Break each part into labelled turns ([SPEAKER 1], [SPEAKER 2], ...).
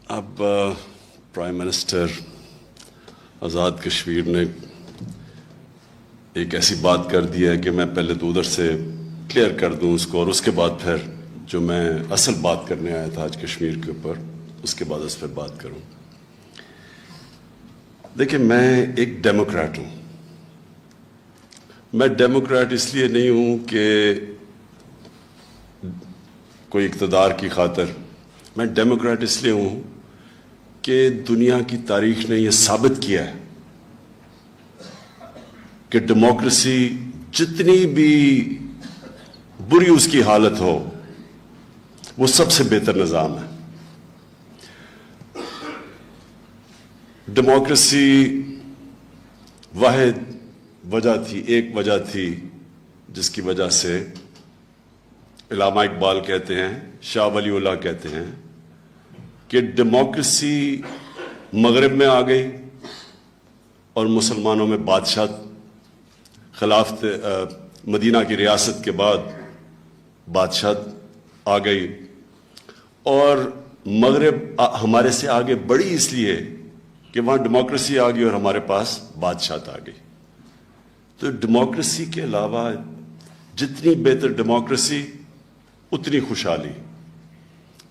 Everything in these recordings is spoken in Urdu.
[SPEAKER 1] اب پرائم منسٹر آزاد کشمیر نے ایک ایسی بات کر دی ہے کہ میں پہلے تو ادھر سے کلیئر کر دوں اس کو، اور اس کے بعد پھر جو میں اصل بات کرنے آیا تھا آج کشمیر کے اوپر اس کے بعد اس پہ بات کروں۔ دیکھیں، میں ایک ڈیموکریٹ ہوں۔ میں ڈیموکریٹ اس لیے نہیں ہوں کہ کوئی اقتدار کی خاطر، میں ڈیموکریٹ اس لیے ہوں کہ دنیا کی تاریخ نے یہ ثابت کیا ہے کہ ڈیموکریسی جتنی بھی بری اس کی حالت ہو وہ سب سے بہتر نظام ہے۔ ڈیموکریسی واحد وجہ تھی، ایک وجہ تھی جس کی وجہ سے علامہ اقبال کہتے ہیں، شاہ ولی اللہ کہتے ہیں کہ ڈیموکریسی مغرب میں آ گئی اور مسلمانوں میں بادشاہ خلافت مدینہ کی ریاست کے بعد بادشاہ آ گئی، اور مغرب ہمارے سے آگے بڑھی اس لیے کہ وہاں ڈیموکریسی آ گئی اور ہمارے پاس بادشاہ آ گئی۔ تو ڈیموکریسی کے علاوہ جتنی بہتر ڈیموکریسی اتنی خوشحالی،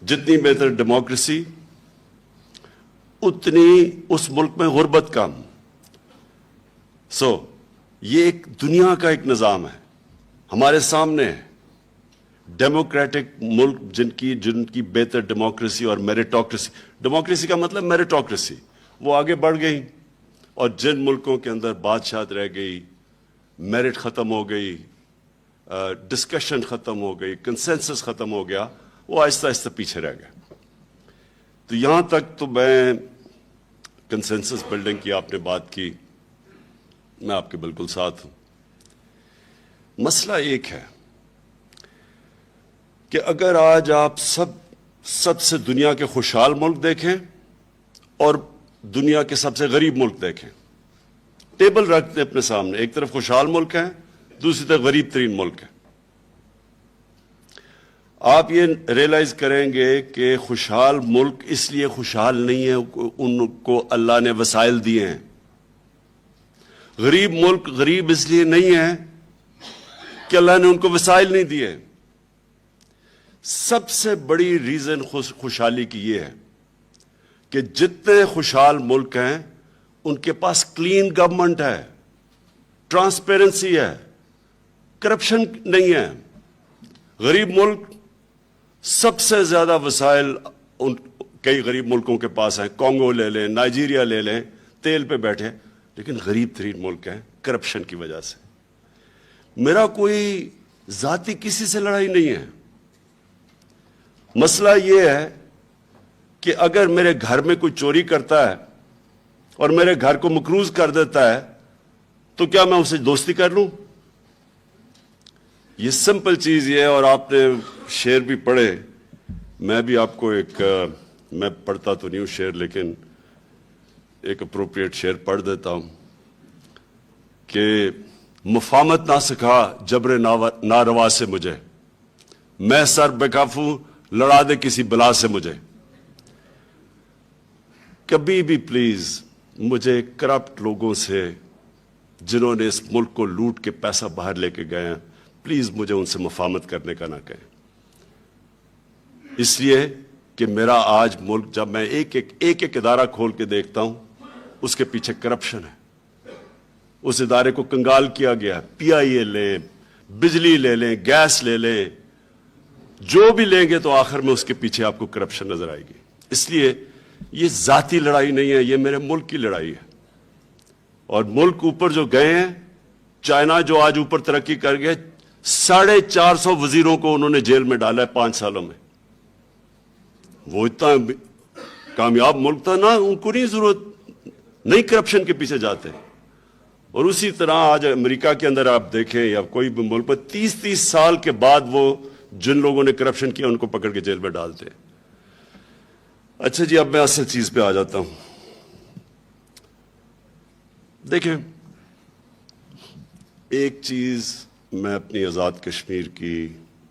[SPEAKER 1] جتنی بہتر ڈیموکریسی اتنی اس ملک میں غربت کم۔ یہ ایک دنیا کا ایک نظام ہے ہمارے سامنے، ڈیموکریٹک ملک جن کی بہتر ڈیموکریسی اور میریٹوکریسی، ڈیموکریسی کا مطلب میریٹوکریسی، وہ آگے بڑھ گئی، اور جن ملکوں کے اندر بادشاہت رہ گئی، میرٹ ختم ہو گئی، ڈسکشن ختم ہو گئی، کنسنسس ختم ہو گیا، وہ آہستہ آہستہ پیچھے رہ گئے۔ تو یہاں تک تو میں کنسنسس بلڈنگ کی آپ نے بات کی، میں آپ کے بالکل ساتھ ہوں۔ مسئلہ ایک ہے کہ اگر آج آپ سب سے دنیا کے خوشحال ملک دیکھیں اور دنیا کے سب سے غریب ملک دیکھیں، ٹیبل رکھتے اپنے سامنے، ایک طرف خوشحال ملک ہے، دوسری طرف غریب ترین ملک ہے، آپ یہ ریئلائز کریں گے کہ خوشحال ملک اس لیے خوشحال نہیں ہے ان کو اللہ نے وسائل دیے ہیں، غریب ملک غریب اس لیے نہیں ہے کہ اللہ نے ان کو وسائل نہیں دیے۔ سب سے بڑی ریزن خوشحالی کی یہ ہے کہ جتنے خوشحال ملک ہیں ان کے پاس کلین گورنمنٹ ہے، ٹرانسپیرنسی ہے، کرپشن نہیں ہے۔ غریب ملک سب سے زیادہ وسائل کئی غریب ملکوں کے پاس ہیں، کانگو لے لیں، نائجیریا لے لیں، تیل پہ بیٹھے، لیکن غریب ترین ملک ہیں کرپشن کی وجہ سے۔ میرا کوئی ذاتی کسی سے لڑائی نہیں ہے، مسئلہ یہ ہے کہ اگر میرے گھر میں کوئی چوری کرتا ہے اور میرے گھر کو مقروض کر دیتا ہے تو کیا میں اسے دوستی کر لوں؟ یہ سمپل چیز یہ ہے، اور آپ نے شعر بھی پڑھے، میں بھی آپ کو میں پڑھتا تو نہیں ہوں شعر، لیکن ایک اپروپریٹ شعر پڑھ دیتا ہوں کہ مفامت نہ سکھا جبر ناروا سے مجھے، میں سر بکافوں لڑا دے کسی بلا سے مجھے۔ کبھی بھی پلیز مجھے کرپٹ لوگوں سے، جنہوں نے اس ملک کو لوٹ کے پیسہ باہر لے کے گئے ہیں، پلیز مجھے ان سے مفاہمت کرنے کا نہ کہیں، اس لیے کہ میرا آج ملک، جب میں ایک ادارہ کھول کے دیکھتا ہوں اس کے پیچھے کرپشن ہے، اس ادارے کو کنگال کیا گیا ہے۔ پی آئی اے لیں، بجلی لے لیں، گیس لے لیں، جو بھی لیں گے تو آخر میں اس کے پیچھے آپ کو کرپشن نظر آئے گی۔ اس لیے یہ ذاتی لڑائی نہیں ہے، یہ میرے ملک کی لڑائی ہے، اور ملک اوپر جو گئے ہیں، چائنا جو آج اوپر ترقی کر گئے، 450 وزیروں کو انہوں نے جیل میں ڈالا ہے 5 سالوں میں۔ وہ اتنا کامیاب ملک تھا نا، ان کو نہیں ضرورت، نہیں کرپشن کے پیچھے جاتے۔ اور اسی طرح آج امریکہ کے اندر آپ دیکھیں یا کوئی بھی ملک پر 30 سال کے بعد وہ جن لوگوں نے کرپشن کیا ان کو پکڑ کے جیل میں ڈالتے۔ اچھا جی، اب میں اصل چیز پہ آ جاتا ہوں۔ دیکھیں، ایک چیز میں اپنی آزاد کشمیر کی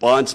[SPEAKER 1] 5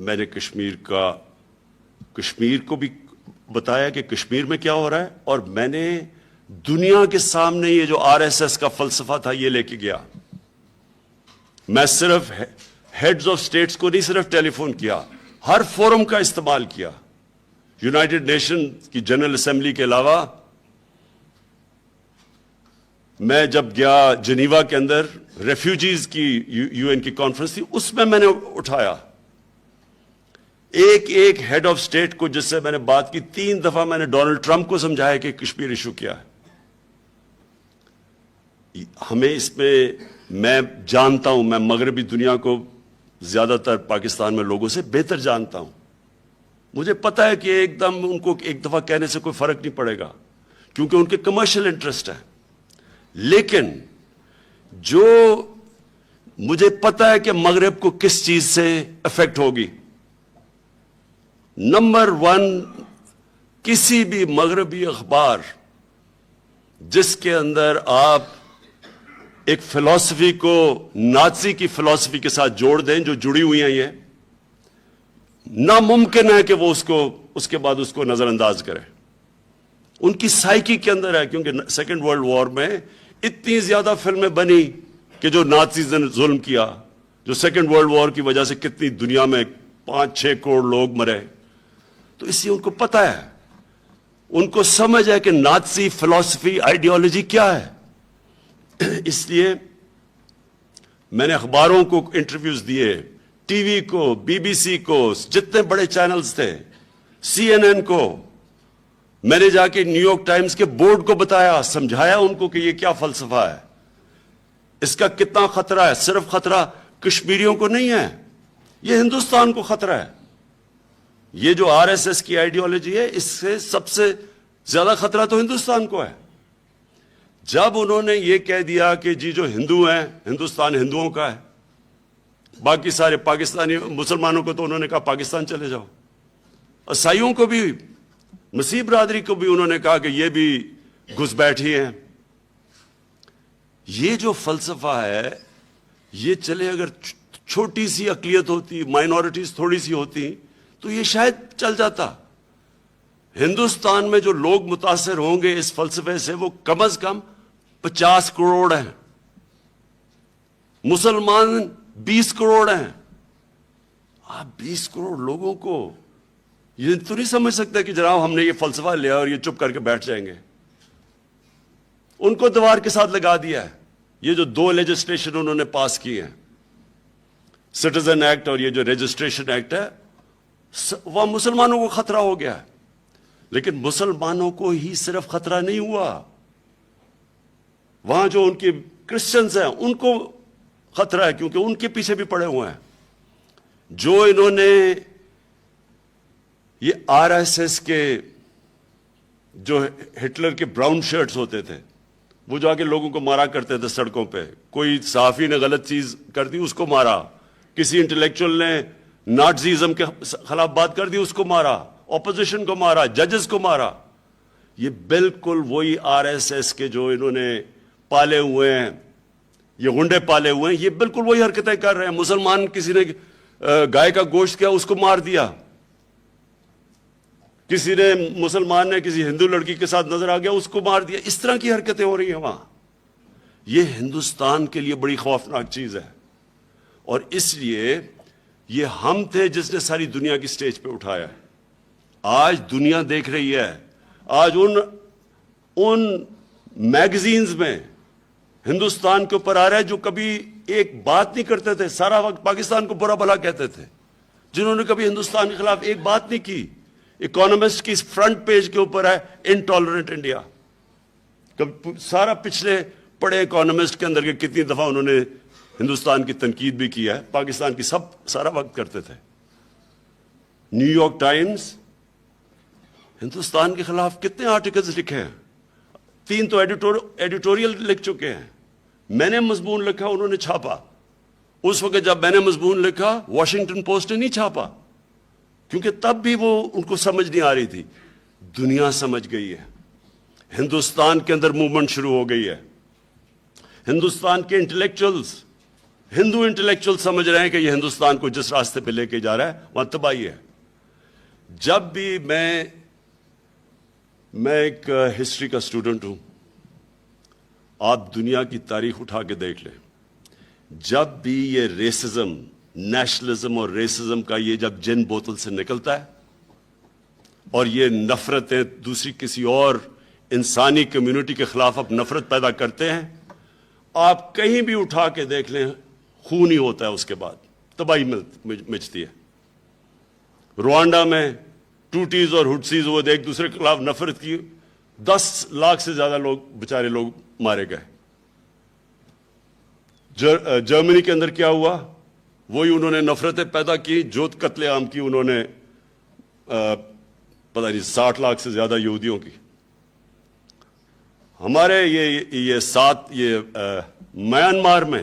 [SPEAKER 1] میں نے کشمیر کو بھی بتایا کہ کشمیر میں کیا ہو رہا ہے، اور میں نے دنیا کے سامنے یہ جو آر ایس ایس کا فلسفہ تھا یہ لے کے گیا. میں صرف ہیڈز آف سٹیٹس کو نہیں صرف ٹیلی فون کیا، ہر فورم کا استعمال کیا. یونائٹڈ نیشن کی جنرل اسمبلی کے علاوہ میں جب گیا جنیوا کے اندر ریفیوجیز کی یو این کی کانفرنس تھی، اس میں نے اٹھایا ایک ہیڈ آف سٹیٹ کو جس سے میں نے بات کی. 3 دفعہ میں نے ڈونلڈ ٹرمپ کو سمجھایا کہ کشمیر ایشو کیا ہے. ہمیں اس میں جانتا ہوں، میں مغربی دنیا کو زیادہ تر پاکستان میں لوگوں سے بہتر جانتا ہوں. مجھے پتا ہے کہ ایک دم ان کو ایک دفعہ کہنے سے کوئی فرق نہیں پڑے گا، کیونکہ ان کے کمرشل انٹرسٹ ہے. لیکن جو مجھے پتا ہے کہ مغرب کو کس چیز سے افیکٹ ہوگی. نمبر 1، کسی بھی مغربی اخبار جس کے اندر آپ ایک فلسفی کو نازی کی فلسفی کے ساتھ جوڑ دیں جو جڑی ہوئی ہیں، یہ ناممکن ہے کہ وہ اس کے بعد اس کو نظر انداز کرے. ان کی سائیکی کے اندر ہے، کیونکہ سیکنڈ ورلڈ وار میں اتنی زیادہ فلمیں بنی کہ جو نازیز نے ظلم کیا، جو سیکنڈ ورلڈ وار کی وجہ سے کتنی دنیا میں 5-6 کروڑ لوگ مرے. تو اس لیے ان کو پتا ہے، ان کو سمجھ ہے کہ نازی فلسفی آئیڈیالوجی کیا ہے. اس لیے میں نے اخباروں کو انٹرویوز دیے، ٹی وی کو، بی بی سی کو، جتنے بڑے چینلز تھے، سی این این کو. میں نے جا کے نیو یارک ٹائمز کے بورڈ کو بتایا، سمجھایا ان کو کہ یہ کیا فلسفہ ہے، اس کا کتنا خطرہ ہے. صرف خطرہ کشمیریوں کو نہیں ہے، یہ ہندوستان کو خطرہ ہے. یہ جو آر ایس ایس کی آئیڈیالوجی ہے، اس سے سب سے زیادہ خطرہ تو ہندوستان کو ہے. جب انہوں نے یہ کہہ دیا کہ جی جو ہندو ہیں، ہندوستان ہندوؤں کا ہے، باقی سارے پاکستانی مسلمانوں کو تو انہوں نے کہا پاکستان چلے جاؤ، عیسائیوں کو بھی، مسیح برادری کو بھی انہوں نے کہا کہ یہ بھی گھس بیٹھی ہیں. یہ جو فلسفہ ہے، یہ چلے اگر چھوٹی سی اقلیت ہوتی، مائنورٹیز تھوڑی سی ہوتی تو یہ شاید چل جاتا. ہندوستان میں جو لوگ متاثر ہوں گے اس فلسفے سے وہ کم از کم 50 کروڑ ہیں، مسلمان 20 کروڑ ہیں. آپ 20 کروڑ لوگوں کو یہ تو نہیں سمجھ سکتے کہ جناب ہم نے یہ فلسفہ لیا اور یہ چپ کر کے بیٹھ جائیں گے. ان کو دیوار کے ساتھ لگا دیا ہے. یہ جو 2 لیجسلیشن انہوں نے پاس کی ہیں، سٹیزن ایکٹ اور یہ جو رجسٹریشن ایکٹ ہے، وہ مسلمانوں کو خطرہ ہو گیا ہے. لیکن مسلمانوں کو ہی صرف خطرہ نہیں ہوا، وہاں جو ان کے کرسچنز ہیں ان کو خطرہ ہے، کیونکہ ان کے پیچھے بھی پڑے ہوئے ہیں. جو انہوں نے یہ آر ایس ایس کے جو ہٹلر کے براؤن شرٹس ہوتے تھے، وہ جو آگے لوگوں کو مارا کرتے تھے سڑکوں پہ، کوئی صحافی نے غلط چیز کر دی اس کو مارا، کسی انٹلیکچوئل نے نازیزم کے خلاف بات کر دی اس کو مارا، اپوزیشن کو مارا، ججز کو مارا. یہ بالکل وہی آر ایس ایس کے جو انہوں نے پالے ہوئے ہیں، یہ غنڈے پالے ہوئے ہیں، یہ بالکل وہی حرکتیں کر رہے ہیں. مسلمان کسی نے گائے کا گوشت کیا اس کو مار دیا، کسی نے مسلمان نے کسی ہندو لڑکی کے ساتھ نظر آ گیا اس کو مار دیا. اس طرح کی حرکتیں ہو رہی ہیں وہاں. یہ ہندوستان کے لیے بڑی خوفناک چیز ہے، اور اس لیے یہ ہم تھے جس نے ساری دنیا کی سٹیج پہ اٹھایا ہے. آج دنیا دیکھ رہی ہے، آج ان میگزینز میں ہندوستان کے اوپر آ رہا ہے جو کبھی ایک بات نہیں کرتے تھے، سارا وقت پاکستان کو برا بھلا کہتے تھے، جنہوں نے کبھی ہندوستان کے خلاف ایک بات نہیں کی. اکانومسٹ کی فرنٹ پیج کے اوپر ہے انٹالرنٹ انڈیا. سارا پچھلے پڑے اکانومسٹ کے اندر کے کتنی دفعہ انہوں نے ہندوستان کی تنقید بھی کی ہے، پاکستان کی سارا وقت کرتے تھے. نیو یارک ٹائمز ہندوستان کے خلاف کتنے آرٹیکلز لکھے ہیں، 3 تو ایڈیٹوریل لکھ چکے ہیں. میں نے مضمون لکھا، انہوں نے چھاپا. اس وقت جب میں نے مضمون لکھا واشنگٹن پوسٹ نے نہیں چھاپا، کیونکہ تب بھی وہ ان کو سمجھ نہیں آ رہی تھی. دنیا سمجھ گئی ہے، ہندوستان کے اندر موومنٹ شروع ہو گئی ہے. ہندوستان کے انٹلیکچوئلز ہندو انٹلیکچوئل سمجھ رہے ہیں کہ یہ ہندوستان کو جس راستے پہ لے کے جا رہا ہے وہاں تباہی ہے. جب بھی میں ایک ہسٹری کا اسٹوڈنٹ ہوں, آپ دنیا کی تاریخ اٹھا کے دیکھ لیں, جب بھی یہ ریسزم, نیشنلزم اور ریسزم کا یہ جب جن بوتل سے نکلتا ہے اور یہ نفرتیں دوسری کسی اور انسانی کمیونٹی کے خلاف اب نفرت پیدا کرتے ہیں, آپ کہیں بھی اٹھا کے دیکھ لیں خون ہی ہوتا ہے, اس کے بعد تباہی مچتی ہے. روانڈا میں ٹوٹیز اور ہٹسیز وہ ایک دوسرے کے خلاف نفرت کی, 10 لاکھ سے زیادہ لوگ بیچارے لوگ مارے گئے. جرمنی کے اندر کیا ہوا, وہی انہوں نے نفرتیں پیدا کی, جو قتل عام کی انہوں نے پتہ نہیں 60 لاکھ سے زیادہ یہودیوں کی. ہمارے یہ میانمار میں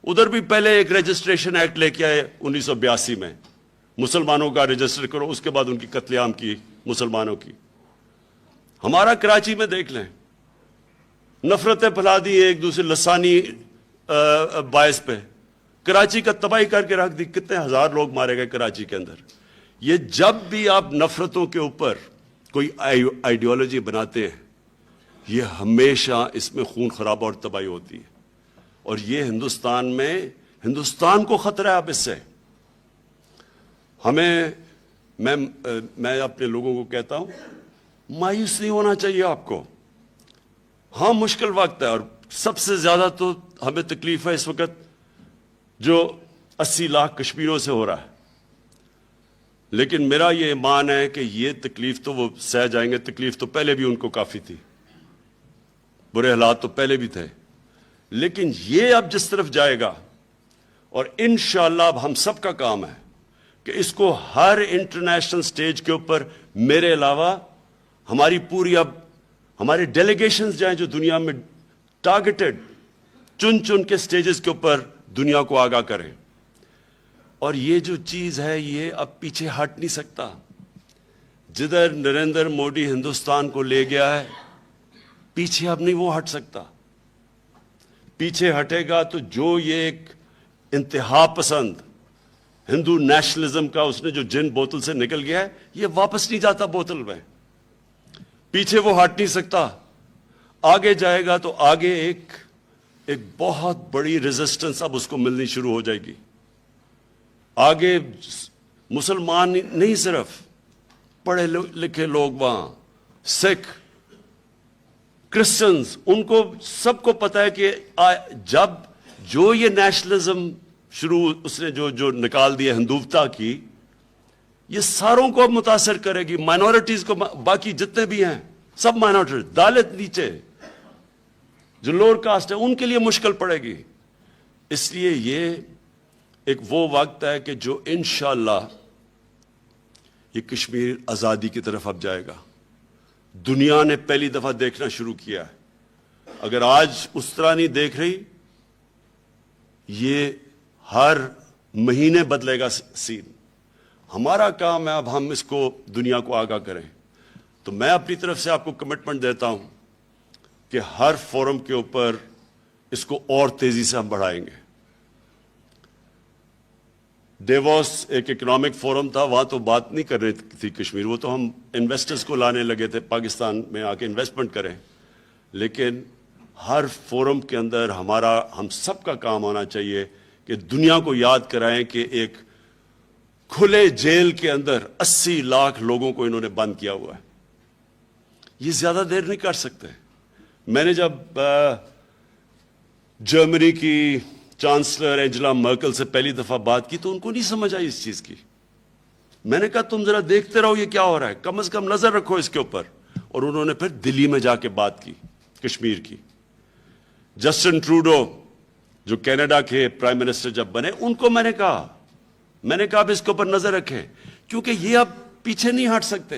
[SPEAKER 1] ادھر بھی پہلے ایک رجسٹریشن ایکٹ لے کے آئے 1982 میں, مسلمانوں کا رجسٹر کرو, اس کے بعد ان کی قتل عام کی مسلمانوں کی. ہمارا کراچی میں دیکھ لیں, نفرتیں پھیلا دی ایک دوسرے لسانی باعث پہ, کراچی کا تباہی کر کے رکھ دی, کتنے ہزار لوگ مارے گئے کراچی کے اندر. یہ جب بھی آپ نفرتوں کے اوپر کوئی آئیڈیالوجی بناتے ہیں, یہ ہمیشہ اس میں خون خرابہ اور تباہی ہوتی ہے. اور یہ ہندوستان کو خطرہ ہے اب اس سے. میں اپنے لوگوں کو کہتا ہوں, مایوس نہیں ہونا چاہیے آپ کو. ہاں مشکل وقت ہے, اور سب سے زیادہ تو ہمیں تکلیف ہے اس وقت جو 80 لاکھ کشمیریوں سے ہو رہا ہے. لیکن میرا یہ ایمان ہے کہ یہ تکلیف تو وہ سہ جائیں گے. تکلیف تو پہلے بھی ان کو کافی تھی, برے حالات تو پہلے بھی تھے, لیکن یہ اب جس طرف جائے گا, اور انشاءاللہ اب ہم سب کا کام ہے کہ اس کو ہر انٹرنیشنل سٹیج کے اوپر, میرے علاوہ ہماری پوری اب ہمارے ڈیلیگیشنز جائیں جو دنیا میں ٹارگیٹڈ چن کے سٹیجز کے اوپر دنیا کو آگاہ کریں. اور یہ جو چیز ہے یہ اب پیچھے ہٹ نہیں سکتا. جدھر نریندر مودی ہندوستان کو لے گیا ہے, پیچھے اب نہیں وہ ہٹ سکتا. پیچھے ہٹے گا تو جو یہ ایک انتہا پسند ہندو نیشنلزم کا اس نے جو جن بوتل سے نکل گیا ہے, یہ واپس نہیں جاتا بوتل میں, پیچھے وہ ہٹ نہیں سکتا. آگے جائے گا تو آگے ایک بہت بڑی ریزسٹنس اب اس کو ملنی شروع ہو جائے گی. آگے مسلمان نہیں صرف, پڑھے لکھے لوگ وہاں, سکھ, کرسچنز, ان کو سب کو پتا ہے کہ جب جو یہ نیشنلزم شروع اس نے جو نکال دیا ہندوتا کی, یہ ساروں کو متاثر کرے گی. مائنورٹیز کو, باقی جتنے بھی ہیں سب مائنورٹیز, دالت نیچے جو لوور کاسٹ ہے ان کے لیے مشکل پڑے گی. اس لیے یہ ایک وہ وقت ہے کہ جو انشاءاللہ یہ کشمیر آزادی کی طرف اب جائے گا. دنیا نے پہلی دفعہ دیکھنا شروع کیا ہے. اگر آج اس طرح نہیں دیکھ رہی, یہ ہر مہینے بدلے گا سین. ہمارا کام ہے اب ہم اس کو دنیا کو آگاہ کریں. تو میں اپنی طرف سے آپ کو کمٹمنٹ دیتا ہوں کہ ہر فورم کے اوپر اس کو اور تیزی سے ہم بڑھائیں گے. ڈیووس ایک اکنامک فورم تھا, وہاں تو بات نہیں کر رہی تھی کشمیر, وہ تو ہم انویسٹرز کو لانے لگے تھے پاکستان میں آ کے انویسٹمنٹ کریں. لیکن ہر فورم کے اندر ہم سب کا کام ہونا چاہیے کہ دنیا کو یاد کرائیں کہ ایک کھلے جیل کے اندر 80 لاکھ لوگوں کو انہوں نے بند کیا ہوا ہے. یہ زیادہ دیر نہیں کر سکتے. میں نے جب جرمنی کی چانسلر اینجلا مرکل سے پہلی دفعہ بات کی تو ان کو نہیں سمجھ آئی اس چیز کی. میں نے کہا تم ذرا دیکھتے رہو یہ کیا ہو رہا ہے, کم از کم نظر رکھو اس کے اوپر. اور انہوں نے پھر دلی میں جا کے بات کی کشمیر کی. جسٹن ٹروڈو جو کینیڈا کے پرائم منسٹر جب بنے, ان کو میں نے کہا اب اس کے اوپر نظر رکھیں, کیونکہ یہ اب پیچھے نہیں ہٹ سکتے.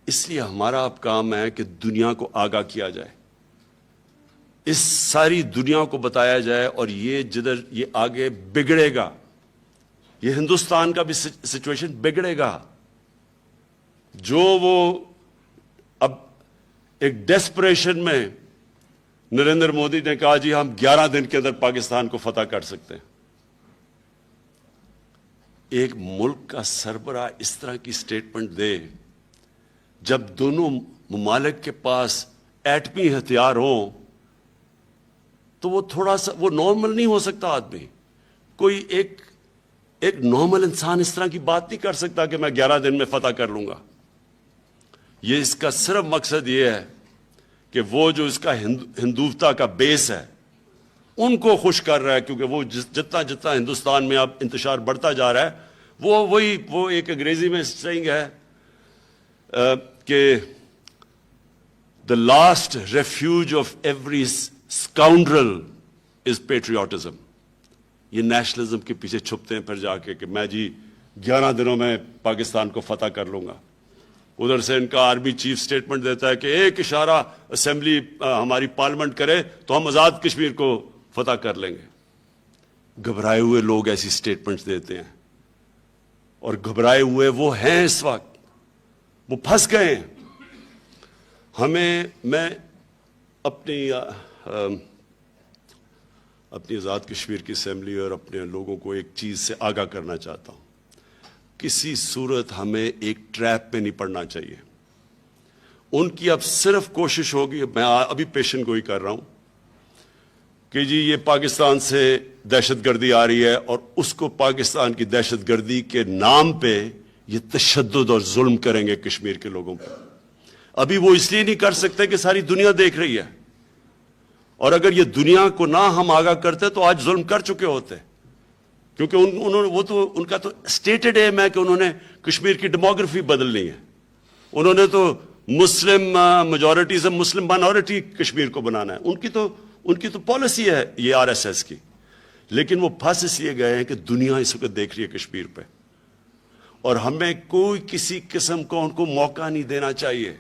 [SPEAKER 1] اس لیے ہمارا اب کام ہے کہ دنیا کو آگاہ کیا جائے, اس ساری دنیا کو بتایا جائے. اور یہ جدھر یہ آگے بگڑے گا, یہ ہندوستان کا بھی سچویشن بگڑے گا. جو وہ اب ایک ڈیسپریشن میں نریندر مودی نے کہا جی ہم 11 دن کے اندر پاکستان کو فتح کر سکتے ہیں. ایک ملک کا سربراہ اس طرح کی سٹیٹمنٹ دے جب دونوں ممالک کے پاس ایٹمی ہتھیار ہوں تو وہ تھوڑا سا وہ نارمل نہیں ہو سکتا. آدمی کوئی ایک نارمل انسان اس طرح کی بات نہیں کر سکتا کہ میں 11 دن میں فتح کر لوں گا. یہ اس کا صرف مقصد یہ ہے کہ وہ جو اس کا ہندوتا کا بیس ہے ان کو خوش کر رہا ہے, کیونکہ وہ جتنا ہندوستان میں اب انتشار بڑھتا جا رہا ہے وہ ایک انگریزی میں سینگ ہے کہ the last refuge of every scoundrel is patriotism. یہ نیشنلزم کے پیچھے چھپتے ہیں پھر جا کے کہ میں جی 11 دنوں میں پاکستان کو فتح کر لوں گا. ادھر سے ان کا آرمی چیف سٹیٹمنٹ دیتا ہے کہ ایک اشارہ اسمبلی ہماری پارلیمنٹ کرے تو ہم آزاد کشمیر کو فتح کر لیں گے. گھبرائے ہوئے لوگ ایسی سٹیٹمنٹس دیتے ہیں اور گھبرائے ہوئے وہ ہیں اس وقت, وہ پھنس گئے ہیں. میں اپنی آزاد کشمیر کی اسمبلی اور اپنے لوگوں کو ایک چیز سے آگاہ کرنا چاہتا ہوں. کسی صورت ہمیں ایک ٹریپ پہ نہیں پڑنا چاہیے. ان کی اب صرف کوشش ہوگی, میں ابھی پیشن گوئی کر رہا ہوں کہ جی یہ پاکستان سے دہشت گردی آ رہی ہے اور اس کو پاکستان کی دہشت گردی کے نام پہ یہ تشدد اور ظلم کریں گے کشمیر کے لوگوں پر. ابھی وہ اس لیے نہیں کر سکتے کہ ساری دنیا دیکھ رہی ہے, اور اگر یہ دنیا کو نہ ہم آگاہ کرتے تو آج ظلم کر چکے ہوتے, کیونکہ ان کا تو اسٹیٹڈ ایم ہے کہ انہوں نے کشمیر کی ڈیموگرافی بدلنی ہے. انہوں نے تو مسلم میجورٹی سے مسلم مائنورٹی کشمیر کو بنانا ہے. ان کی تو پالیسی ہے یہ RSS کی. لیکن وہ پھنس اس لیے گئے ہیں کہ دنیا اس وقت دیکھ رہی ہے کشمیر پہ, اور ہمیں کوئی کسی قسم کو ان کو موقع نہیں دینا چاہیے.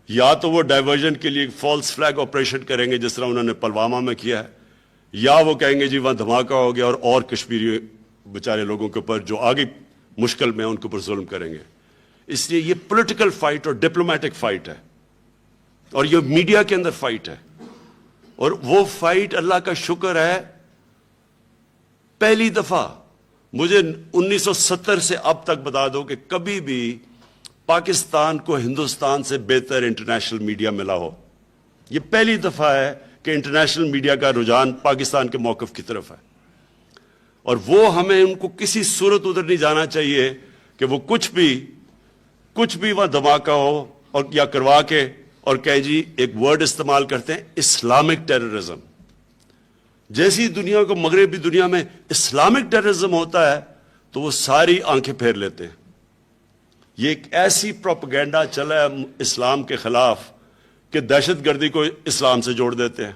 [SPEAKER 1] یا تو وہ ڈائیورژن کے لیے فالس فلیگ آپریشن کریں گے جس طرح انہوں نے پلوامہ میں کیا ہے, یا وہ کہیں گے جی وہاں دھماکہ ہو گیا اور کشمیری بیچارے لوگوں کے اوپر جو آگے مشکل میں ان کے اوپر ظلم کریں گے. اس لیے یہ پولیٹیکل فائٹ اور ڈپلومیٹک فائٹ ہے, اور یہ میڈیا کے اندر فائٹ ہے. اور وہ فائٹ اللہ کا شکر ہے پہلی دفعہ مجھے 1970 سے اب تک بتا دو کہ کبھی بھی پاکستان کو ہندوستان سے بہتر انٹرنیشنل میڈیا ملا ہو. یہ پہلی دفعہ ہے کہ انٹرنیشنل میڈیا کا رجحان پاکستان کے موقف کی طرف ہے, اور وہ ہمیں ان کو کسی صورت ادھر نہیں جانا چاہیے کہ وہ کچھ بھی وہاں دھماکہ ہو اور یا کروا کے اور کہیں جی ایک ورڈ استعمال کرتے ہیں اسلامک ٹیررزم. جیسی دنیا کو مغربی دنیا میں اسلامک ٹیررزم ہوتا ہے تو وہ ساری آنکھیں پھیر لیتے ہیں. یہ ایک ایسی پروپیگنڈا چلا ہے اسلام کے خلاف کہ دہشت گردی کو اسلام سے جوڑ دیتے ہیں.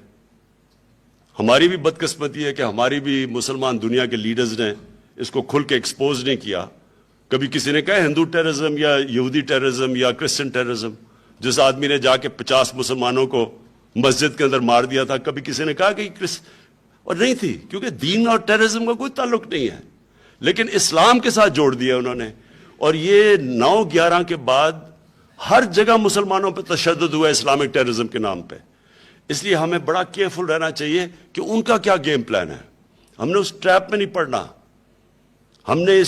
[SPEAKER 1] ہماری بھی بدقسمتی ہے کہ ہماری بھی مسلمان دنیا کے لیڈرز نے اس کو کھل کے ایکسپوز نہیں کیا. کبھی کسی نے کہا ہندو ٹیررزم یا یہودی ٹیررزم یا کرسچن ٹیررزم. جس آدمی نے جا کے 50 مسلمانوں کو مسجد کے اندر مار دیا تھا, کبھی کسی نے کہا کہ اور نہیں تھی, کیونکہ دین اور ٹیررزم کا کوئی تعلق نہیں ہے, لیکن اسلام کے ساتھ جوڑ دیا انہوں نے. اور یہ 9/11 کے بعد ہر جگہ مسلمانوں پہ تشدد ہوا اسلامک ٹیررزم کے نام پہ. اس لیے ہمیں بڑا کیئرفل رہنا چاہیے کہ ان کا کیا گیم پلان ہے. ہم نے اس ٹریپ میں نہیں پڑنا. ہم نے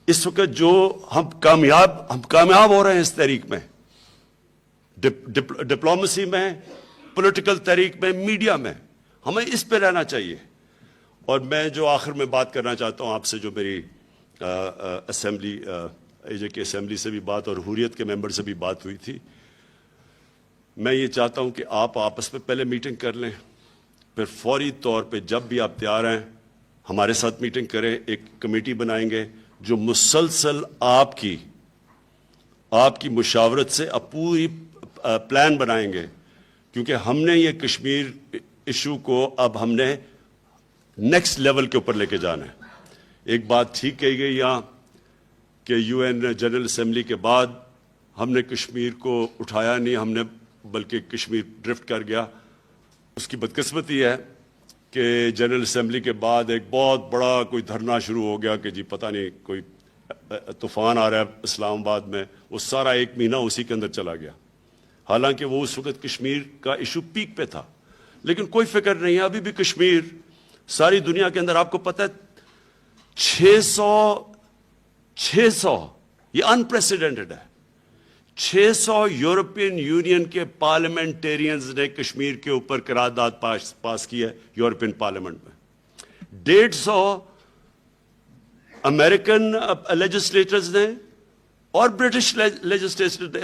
[SPEAKER 1] اس وقت جو ہم کامیاب ہو رہے ہیں اس تحریک میں, ڈپلومیسی میں, پولیٹیکل تحریک میں, میڈیا میں, ہمیں اس پہ رہنا چاہیے. اور میں جو آخر میں بات کرنا چاہتا ہوں آپ سے, جو میری اسمبلی AJ کی اسمبلی سے بھی بات اور حریت کے ممبر سے بھی بات ہوئی تھی, میں یہ چاہتا ہوں کہ آپ آپس میں پہلے میٹنگ کر لیں, پھر فوری طور پہ جب بھی آپ تیار ہیں ہمارے ساتھ میٹنگ کریں. ایک کمیٹی بنائیں گے جو مسلسل آپ کی مشاورت سے پوری پلان بنائیں گے, کیونکہ ہم نے یہ کشمیر ایشو کو اب ہم نے نیکسٹ لیول کے اوپر لے کے جانا ہے. ایک بات ٹھیک کہی گئی یہاں کہ UN جنرل اسمبلی کے بعد ہم نے کشمیر کو اٹھایا نہیں, ہم نے بلکہ کشمیر ڈرفٹ کر گیا. اس کی بدقسمتی ہے کہ جنرل اسمبلی کے بعد ایک بہت بڑا کوئی دھرنا شروع ہو گیا کہ جی پتہ نہیں کوئی طوفان آ رہا ہے اسلام آباد میں. وہ سارا 1 مہینہ اسی کے اندر چلا گیا. حالانکہ وہ اس وقت کشمیر کا ایشو پیک پہ تھا، لیکن کوئی فکر نہیں ہے. ابھی بھی کشمیر ساری دنیا کے اندر آپ کو پتہ ہے 600 یہ انپریسیڈنٹڈ ہے. 600 یورپین یونین کے پارلیمنٹیرینز نے کشمیر کے اوپر قرارداد پاس کی ہے یورپین پارلیمنٹ میں. 150 امریکن لیجسلیٹرز نے اور برٹش لیجسلیٹر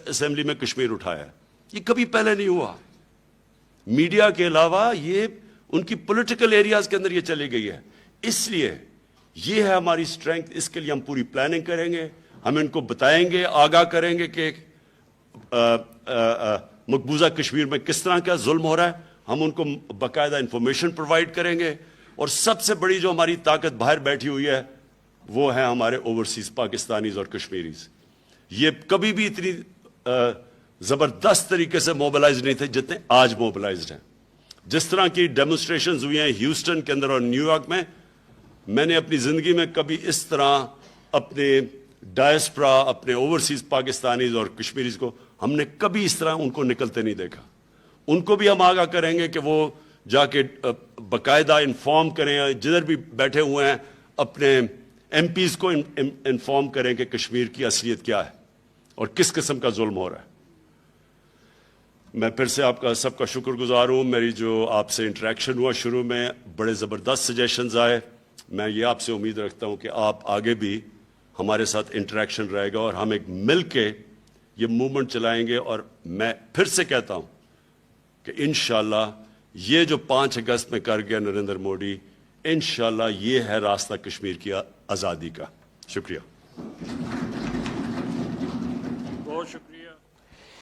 [SPEAKER 1] اسمبلی میں کشمیر اٹھایا. یہ کبھی پہلے نہیں ہوا. میڈیا کے علاوہ یہ ان کی پولیٹیکل ایریاز کے اندر یہ چلی گئی ہے. اس لیے یہ ہے ہماری اسٹرینگتھ. اس کے لیے ہم پوری پلاننگ کریں گے. ہم ان کو بتائیں گے، آگاہ کریں گے کہ مقبوضہ کشمیر میں کس طرح کا ظلم ہو رہا ہے. ہم ان کو باقاعدہ انفارمیشن پرووائڈ کریں گے. اور سب سے بڑی جو ہماری طاقت باہر بیٹھی ہوئی ہے وہ ہے ہمارے اوورسیز پاکستانیز اور کشمیریز. یہ کبھی بھی اتنی زبردست طریقے سے موبلائز نہیں تھے جتنے آج موبلائزڈ ہیں. جس طرح کی ڈیمونسٹریشنز ہوئی ہیں ہیوسٹن کے اندر اور نیو یارک میں نے اپنی زندگی میں کبھی اس طرح اپنے ڈائسپرا، اپنے اوورسیز پاکستانیز اور کشمیریز کو ہم نے کبھی اس طرح ان کو نکلتے نہیں دیکھا. ان کو بھی ہم آگاہ کریں گے کہ وہ جا کے باقاعدہ انفارم کریں، جدھر بھی بیٹھے ہوئے ہیں اپنے ایم پیز کو انفارم کریں کہ کشمیر کی اصلیت کیا ہے اور کس قسم کا ظلم ہو رہا ہے. میں پھر سے آپ کا سب کا شکر گزار ہوں. میری جو آپ سے انٹریکشن ہوا شروع میں بڑے زبردست سجیشنز آئے. میں یہ آپ سے امید رکھتا ہوں کہ آپ آگے بھی ہمارے ساتھ انٹریکشن رہے گا اور ہم ایک مل کے یہ موومنٹ چلائیں گے. اور میں پھر سے کہتا ہوں کہ انشاءاللہ یہ جو 5 اگست میں کر گیا نریندر مودی، انشاءاللہ یہ ہے راستہ کشمیر کی آزادی کا. شکریہ.